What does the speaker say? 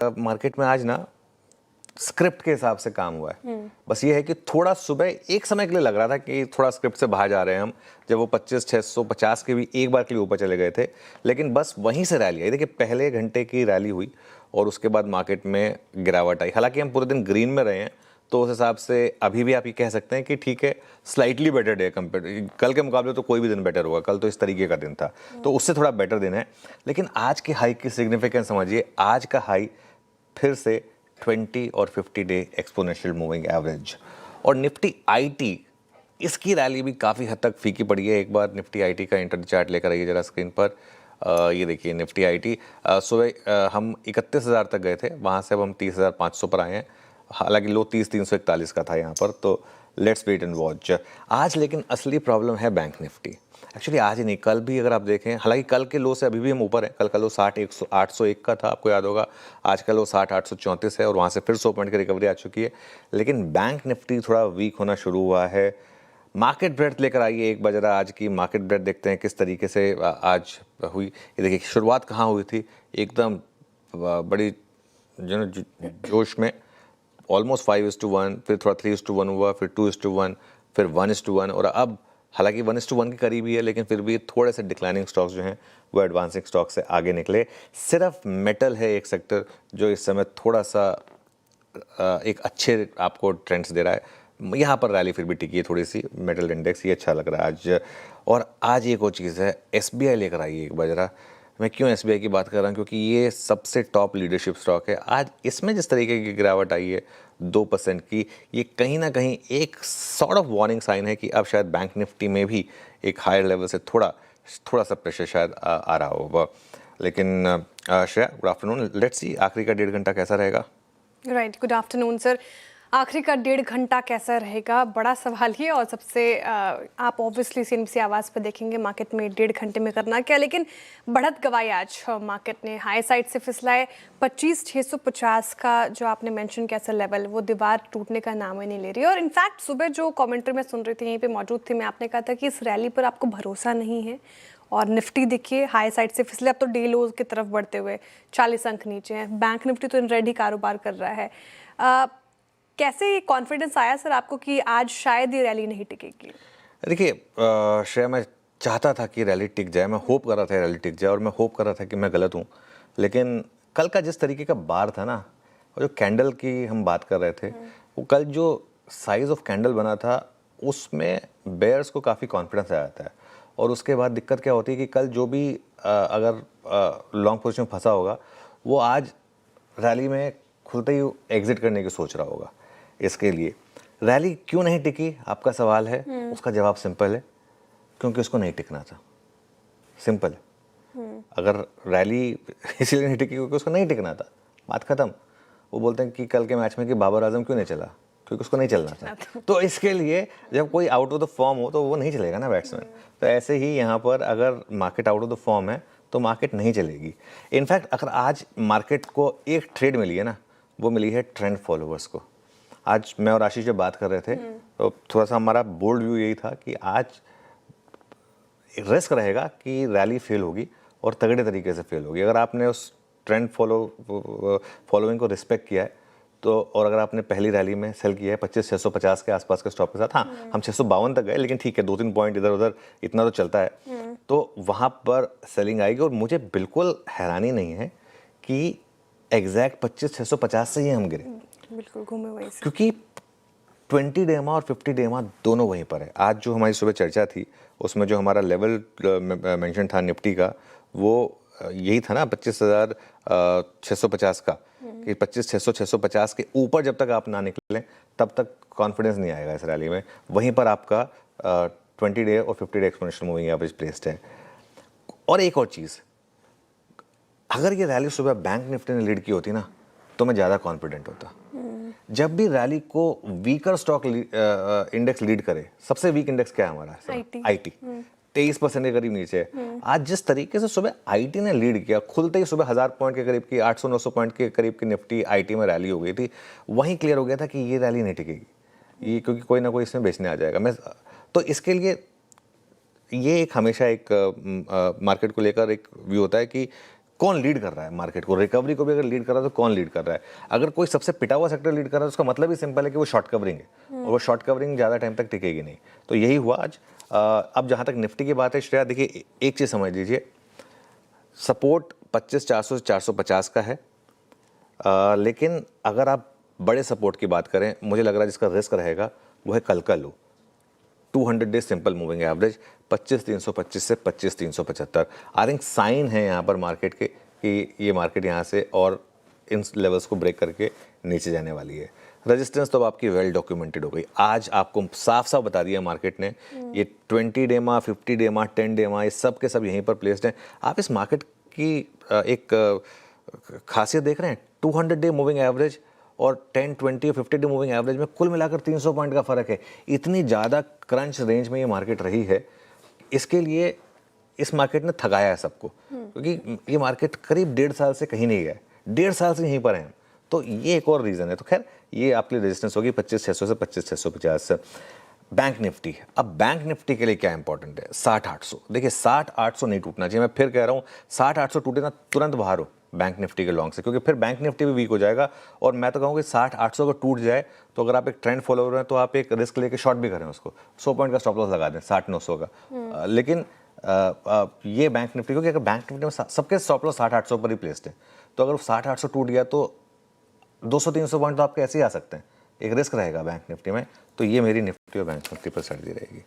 Market में आज ना स्क्रिप्ट के हिसाब से काम हुआ है। बस ये है कि थोड़ा सुबह एक समय के लिए लग रहा था कि थोड़ा स्क्रिप्ट से बाहर जा रहे हैं हम, जब वो 25,650 के भी एक बार के लिए ऊपर चले गए थे, लेकिन बस वहीं से रैली आई। देखिए पहले घंटे की रैली हुई और उसके बाद मार्केट में गिरावट आई। हालांकि हम पूरे दिन ग्रीन में रहे हैं, तो उस हिसाब से अभी भी आप ये कह सकते हैं कि ठीक है, स्लाइटली बेटर डे कंपेयर, कल के मुकाबले तो कोई भी दिन बेटर होगा। कल तो इस तरीके का दिन था, तो उससे थोड़ा बेटर दिन है। लेकिन आज के हाई की सिग्निफिकेंस समझिए। आज का हाई फिर से 20 और 50 डे एक्सपोनेंशियल मूविंग एवरेज। और निफ्टी आईटी, इसकी रैली भी काफ़ी हद तक फीकी पड़ी है। एक बार निफ्टी आईटी का इंटर चार्ट लेकर आइए जरा स्क्रीन पर। ये देखिए निफ्टी आईटी सुबह हम 31,000 तक गए थे, वहाँ से अब हम 30,500 पर आए हैं। हालांकि लो 30,341 का था यहाँ पर, तो लेट्स वेट एंड वॉच। आज लेकिन असली प्रॉब्लम है बैंक निफ्टी। एक्चुअली आज ही नहीं, कल भी अगर आप देखें, हालांकि कल के लो से अभी भी हम ऊपर हैं। कल का लो 801 का था, आपको याद होगा। आज का लो 834 है और वहाँ से फिर 100 पॉइंट की रिकवरी आ चुकी है। लेकिन बैंक निफ्टी थोड़ा वीक होना शुरू हुआ है। मार्केट ब्रेथ लेकर आइए एक बार जरा। आज की मार्केट ब्रेथ देखते हैं किस तरीके से आज हुई। ये देखिए शुरुआत कहाँ हुई थी, एकदम बड़ी जोश में, ऑलमोस्ट 5:1, फिर थोड़ा 3:1 हुआ, फिर 2:1, फिर 1:1, और अब हालांकि 1:1 के करीब ही है, लेकिन फिर भी थोड़े से डिक्लाइनिंग स्टॉक्स जो हैं वो एडवांसिंग स्टॉक से आगे निकले। सिर्फ मेटल है एक सेक्टर जो इस समय थोड़ा सा एक अच्छे आपको ट्रेंड्स दे रहा है। यहाँ पर रैली फिर भी टिकी है थोड़ी सी, मेटल इंडेक्स, ये अच्छा लग रहा है आज। और आज एक और चीज़ है, एसबीआई लेकर आई एक बार जरा। मैं क्यों एसबीआई की बात कर रहा हूँ, क्योंकि ये सबसे टॉप लीडरशिप स्टॉक है। आज इसमें जिस तरीके की गिरावट आई है 2% की, ये कहीं ना कहीं एक सॉर्ट ऑफ वार्निंग साइन है कि अब शायद बैंक निफ्टी में भी एक हायर लेवल से थोड़ा सा प्रेशर शायद आ रहा होगा। लेकिन Shreya, good afternoon. Let's see आखिरी का 1.5 घंटा कैसा रहेगा। Right, good afternoon sir. आखिरी का 1.5 घंटा कैसा रहेगा, बड़ा सवाल ही। और सबसे आप ऑब्वियसली सीएनबीसी आवाज़ पर देखेंगे मार्केट में 1.5 घंटे में करना क्या, लेकिन बढ़त गवाई आज मार्केट ने। हाई साइड से फिसलाए 25,650 का जो आपने मेंशन किया सर लेवल, वो दीवार टूटने का नाम ही नहीं ले रही। और इनफैक्ट सुबह जो कमेंट्री में सुन रही थी, यहीं पे मौजूद थी मैं, आपने कहा था कि इस रैली पर आपको भरोसा नहीं है। और निफ्टी देखिए हाई साइड से फिसले, अब तो डे लोज की तरफ बढ़ते हुए 40 अंक नीचे हैं। बैंक निफ्टी तो रेडी कारोबार कर रहा है। कैसे कॉन्फिडेंस आया सर आपको कि आज शायद ये रैली नहीं टिकेगी? देखिए श्रेया, मैं चाहता था कि रैली टिक जाए, मैं होप कर रहा था रैली टिक जाए, और मैं होप कर रहा था कि मैं गलत हूँ। लेकिन कल का जिस तरीके का बार था ना, और जो कैंडल की हम बात कर रहे थे, वो कल जो साइज ऑफ कैंडल बना था उसमें बेयर्स को काफ़ी कॉन्फिडेंस आ जाता है। और उसके बाद दिक्कत क्या होती है कि कल जो भी अगर लॉन्ग पोजीशन में फंसा होगा, वो आज रैली में खुलते ही एग्जिट करने की सोच रहा होगा। इसके लिए रैली क्यों नहीं टिकी, आपका सवाल है। उसका जवाब सिंपल है, क्योंकि उसको नहीं टिकना था। सिंपल है। अगर रैली इसलिए नहीं टिकी क्योंकि उसको नहीं टिकना था, बात खत्म। वो बोलते हैं कि कल के मैच में कि बाबर आजम क्यों नहीं चला, क्योंकि उसको नहीं चलना था। तो इसके लिए जब कोई आउट ऑफ द फॉर्म हो तो वो नहीं चलेगा ना बैट्समैन। तो ऐसे ही यहाँ पर अगर market out of the form है तो मार्केट नहीं चलेगी। इनफैक्ट अगर आज मार्केट को एक ट्रेड मिली है ना, वो मिली है ट्रेंड फॉलोवर्स को। आज मैं और आशीष जब बात कर रहे थे तो थोड़ा सा हमारा बोल्ड व्यू यही था कि आज रिस्क रहेगा कि रैली फेल होगी और तगड़े तरीके से फेल होगी। अगर आपने उस ट्रेंड फॉलोइंग को रिस्पेक्ट किया है तो, और अगर आपने पहली रैली में सेल किया है 25,650 के आसपास के स्टॉप के साथ, हाँ हम 652 तक गए, लेकिन ठीक है 2-3 पॉइंट इधर उधर इतना तो चलता है, तो वहाँ पर सेलिंग आएगी। और मुझे बिल्कुल हैरानी नहीं है कि एग्जैक्ट 25,650 से ही हम गिरे, बिल्कुल घूमे वहीं से, क्योंकि 20 डे EMA और 50 डे EMA दोनों वहीं पर है। आज जो हमारी सुबह चर्चा थी उसमें जो हमारा लेवल मेंशन था निफ्टी का, वो यही था ना 25,650 का, कि 25,650 के ऊपर जब तक आप ना निकलें तब तक कॉन्फिडेंस नहीं आएगा इस रैली में। वहीं पर आपका 20 डे और 50 day exponential moving average placed है। और एक और चीज़, अगर ये रैली सुबह बैंक निफ्टी ने लीड की होती ना तो मैं ज़्यादा कॉन्फिडेंट होता। जब भी रैली को वीकर स्टॉक इंडेक्स लीड करे, सबसे वीक इंडेक्स क्या है हमारा? आईटी 23% के करीब नीचे है। आज जिस तरीके से सुबह आईटी ने लीड किया, खुलते ही सुबह 1000 पॉइंट के करीब की, 800-900 पॉइंट के करीब की निफ्टी आईटी में रैली हो गई थी। वहीं क्लियर हो गया था कि ये रैली नहीं टिकेगी, ये क्योंकि कोई ना कोई इसमें बेचने आ जाएगा। मैं तो इसके लिए ये एक हमेशा एक मार्केट को लेकर एक व्यू होता है कि कौन लीड कर रहा है मार्केट को, रिकवरी को भी अगर लीड कर रहा है तो कौन लीड कर रहा है। अगर कोई सबसे पिटा हुआ सेक्टर लीड कर रहा है तो उसका मतलब ही सिंपल है कि वो शॉर्ट कवरिंग है, और वो शॉर्ट कवरिंग ज़्यादा टाइम तक टिकेगी नहीं। तो यही हुआ आज। अब जहाँ तक निफ्टी की बात है श्रेया, देखिए एक चीज़ समझ लीजिए, सपोर्ट 25,400 से 450 का है, लेकिन अगर आप बड़े सपोर्ट की बात करें, मुझे लग रहा है जिसका रिस्क रहेगा वो है कल का लो, 200 डे सिंपल मूविंग एवरेज 25,325 से 25,375। आई थिंक साइन है यहाँ पर मार्केट के कि ये मार्केट यहाँ से और इन लेवल्स को ब्रेक करके नीचे जाने वाली है। रेजिस्टेंस तो अब आपकी वेल डॉक्यूमेंटेड हो गई, आज आपको साफ साफ बता दिया मार्केट ने, ये 20 डे मा, 50 डे मा, 10 डे मा, ये सब के सब यहीं पर प्लेस्ड हैं। आप इस मार्केट की एक खासियत देख रहे हैं, 200 डे मूविंग एवरेज और 10, 20 और 50 डे मूविंग एवरेज में कुल मिलाकर 300 पॉइंट का फर्क है। इतनी ज़्यादा क्रंच रेंज में ये मार्केट रही है, इसके लिए इस मार्केट ने थकाया है सबको, क्योंकि ये मार्केट करीब 1.5 साल से कहीं नहीं गया है, 1.5 साल से यहीं पर हैं। तो ये एक और रीज़न है। तो खैर ये आपके लिए रेजिस्टेंस होगी 25,600 से 25,650 से। बैंक निफ्टी, अब बैंक निफ्टी के लिए क्या इंपॉर्टेंट है, 60,800। देखिए 60,800 नहीं टूटना चाहिए, मैं फिर कह रहा हूँ 60,800 टूटे ना तुरंत बाहर हो बैंक निफ्टी के लॉन्ग से, क्योंकि फिर बैंक निफ्टी भी वीक हो जाएगा। और मैं तो कहूँगा 60,800 अगर टूट जाए तो अगर आप एक ट्रेंड फॉलोअर हैं तो आप एक रिस्क लेके शॉर्ट भी करें, उसको 100 पॉइंट का स्टॉप लॉस लगा दें 60,900 का। लेकिन ये बैंक निफ्टी, क्योंकि अगर बैंक निफ्टी में सबके स्टॉप लॉस 60,800 पर ही प्लेस्ड है, तो अगर 60,800 टूट गया तो 200-300 पॉइंट तो आपके ऐसे ही आ सकते हैं, एक रिस्क रहेगा बैंक निफ्टी में। तो ये मेरी निफ्टी और बैंक निफ्टी पर स्ट्रेटजी रहेगी।